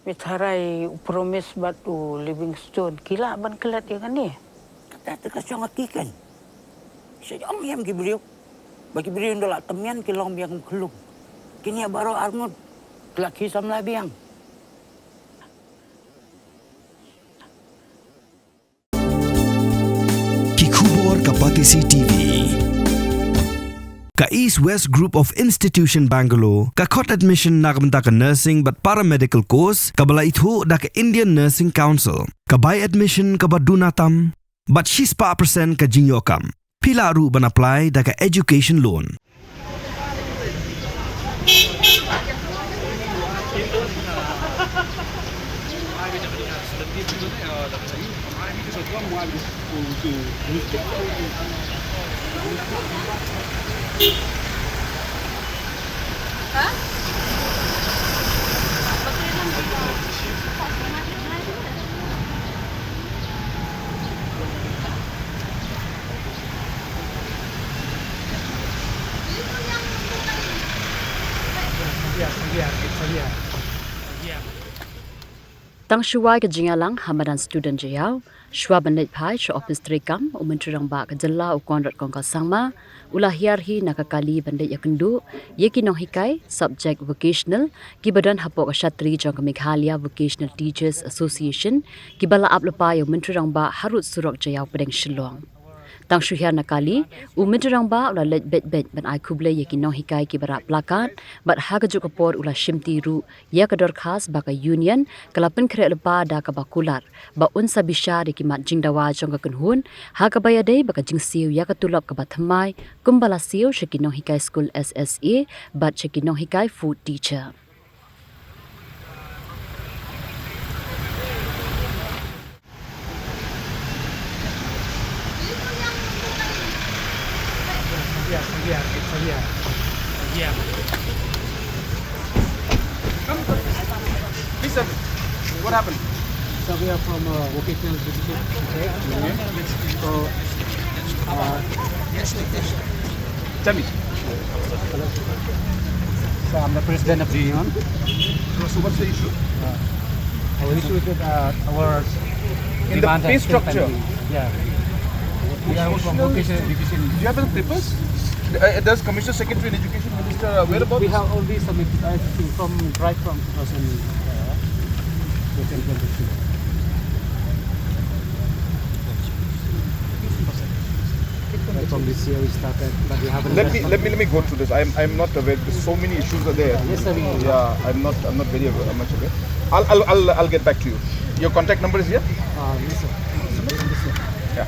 Mitharay promise batu Livingstone. Kila ban kelat ya kan ni? Kata terkasih ngatikan. Saya am beliau. Bagi beliau ndola temian kilong biang kelung. Kini baru armut kelaki samla biang. Kikubor Kapatisi TV. Ka East West Group of Institution Bangalore, ka Kot Admission nakamta ka Nursing but Paramedical Course, ka bala ithu da ka Indian Nursing Council, ka By Admission ka Badunatam, but 6% ka Jinyokam. Pila ru ban apply da ka Education Loan. Tang shuai ke jingalang hamadan student Jaïaw, shua bandit pai shu office trikam umentrang ba ke jela ukon kongka sangma, ulah Hiar hi nakakali bandit yakendu, ye Kinonghikai, Sobjek Vocational, kibadan hapok shatri jong ke Meghalaya Vocational Teachers Association, kibala aplepa umentrang ba harut Surok Jaïaw Pdeng Shillong. Tang Hiar nakali, umentrang ba ulah let bet ban ai kuble ye Kinonghikai kibara plakat, bat hagajuk kapor ulah Shimti ru, ya ke Dorkhas baka union, kalapen kere lepa da ka bakular, ba unsa bisha de kimat jingdawa jong ka kunhun, ha ka bayade baka jingsiu ya ka tulap ka bathamai, kumbala siu she Kinonghikai School SSA, bat she Kinonghikai food teacher. Yeah. Come. Listen. What happened? So we are from vocational education. Okay. So, Tell me. so I'm the president of the union. So what's the issue? Our issue is that our In the demand pay has still structure. pending. Yeah. We are from vocational education. Do you have the papers? Does Commissioner Secretary and Education Minister aware about We this? have already submitted, I think, right from 2022. Right from this year we started, but we haven't. Let me go through this. I'm not aware. There's so many issues are there. Yes, sir. Yeah, I'm not very much aware. I'll get back to you. Your contact number is here. Yes, sir. Yeah.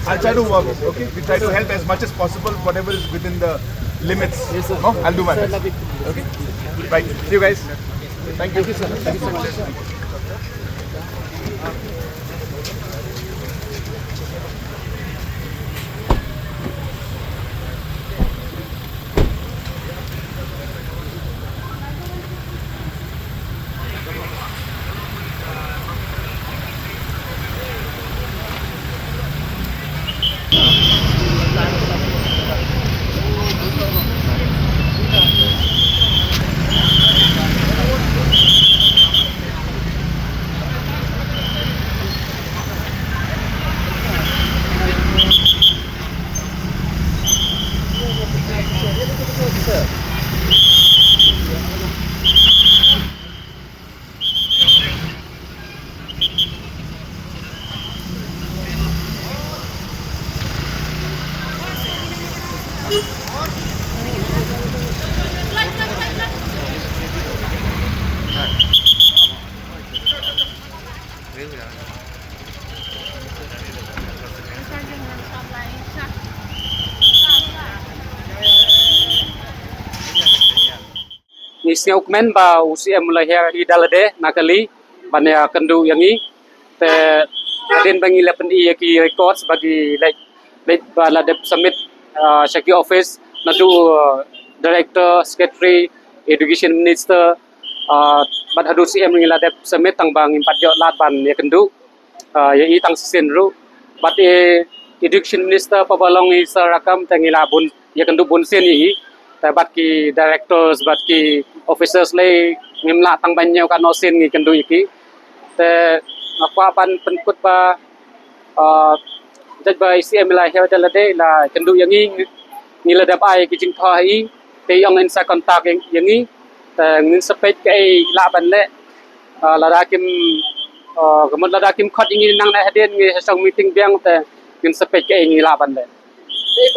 I'll try to work. Okay, we try to help as much as possible, whatever is within the limits. Yes, sir. No, I'll do my best. Okay, right. See you guys. Thank you. Thank you so much. Ni siaukmen ba usia mulai hi dalade nakali banyak kendu yang ni te adin bangi lepen ki records bagi like bala de submit shaki office nadu director secretary education minister bad hadu CM ngila de submit tang bang impat jo lat ban ya kendu ya i tang sin ru but education minister pabalong i sarakam tangila bun ya kendu bun sin i แต่บัดกี directors บัดกี officers เลยงิมละตั้งบันเยวกันนอสินงีกันดูอีกแต่ว่าปันเป็นกุดบาจัดบา ICM ละเฮวแต่ละเดละกันดูอย่างนี้นี่ระดับไอกิจิงทอให้แต่ยังอินสาคอนตากอย่างนี้แต่เงินสเปกไอละบันเละระดับกิมkemudian ada kim khot ingin nang na hadin ngi sang meeting biang te ngin sepet ke ngi laban le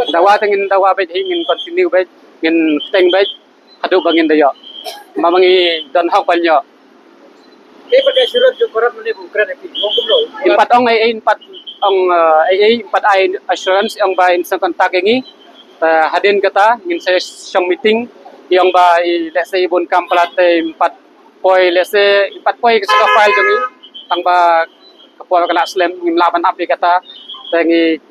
dawa tengin dawa bet ingin continue bet ngin teng bet hadu bangin dayo mamangi don hok banyo Kaya pada surat jo korat mene Ukraine ki ngom lo. impat ong ai impat ong impat ai assurance ong ba in sang kontak ngi hadin kata ngin saya sang meeting yang ba let's say bun kam plate impat poi let's say impat poi ke suka file jongi tang ba kapol kala slam ngim laban api kata tengi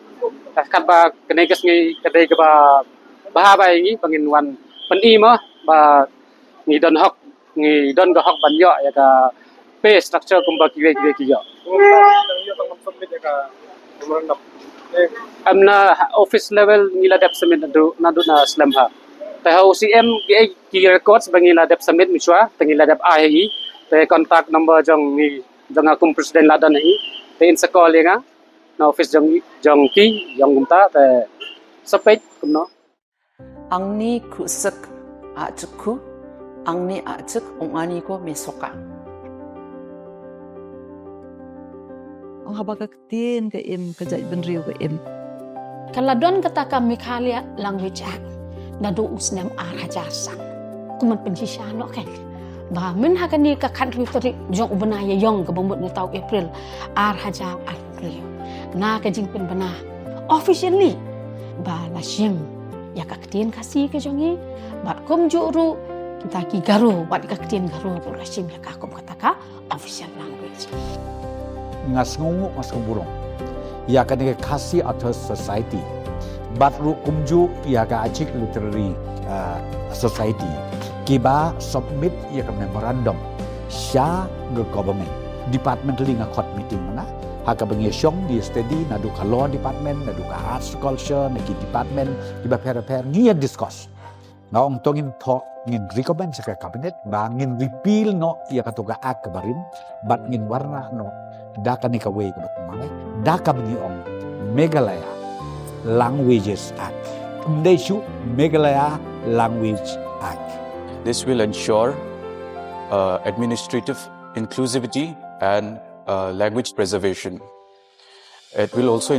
kat ba keneges ngi kedai ke ba bahabai ngi pangin wan pendi mah ba ngi don hok ngi don go hok banyo ya ka pay structure kumba kiwe kiyo amna office level ngila dep submit nadu na slam ha ta OCM ki records bangila dep submit miswa tengila dep ai te contact number jong ngi jong akum presiden ladan hi te in sakol nga na office jong ki jong gumta te sepet kumno angni krusak achku angni achuk ongani ko mesoka ang habagak tin ke im kajai benriu ke im kaladon kata ka Meghalaya language act na do usnam arhajasang kuman penjishano kan ba men hakani ka country tari jong ubana ya yong ka bamut ni tau April arhaja April na ka jingpin bana officially ba la shim ya ka ktien kasi ke jongi bat kom juru kita ki garu bat ka ktien garu la shim ya ka kom kata ka official language ngas ngungu ngas kumburong ya ka ne kasi atau society bat ru kumju ya ka achik literary society kiba submit ya ka memorandum sha ge government department linga khot meeting mana haka bengi syong di study nadu ka law department nadu ka arts culture naki department kiba per ngia discuss ngong tongin talk ngin recommend sa cabinet ba ngin repeal no ya ka tuga ak barin bat ngin warna no da ka ni ka way ka mangai da ka bengi ong Meghalaya Languages Act Mdeshu Meghalaya Language Act. This will ensure administrative inclusivity and language preservation. It will also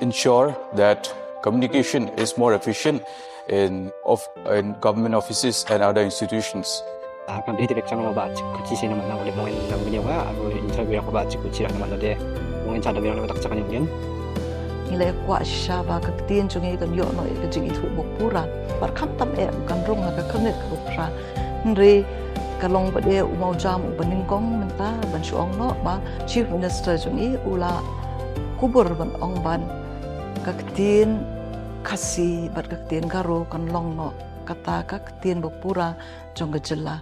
ensure that communication is more efficient in government offices and other institutions. Kan dia tidak sama baca kunci sini mana boleh main dalam dunia wa atau interview aku baca kunci dalam mana dia mungkin cara bilang letak cakap yang nilai kuat syaba ke tin jungi kan yo no ke jingi thu bokpura par kham tam e kan rong ha ka khanet ka bokpra nri kalong ba de umau jam baning kong menta ban suong no ba chief minister jungi ula kubur ban ong ban ka tin khasi bat ka tin garo kan long no kata ka tin bokpura jong ga jilla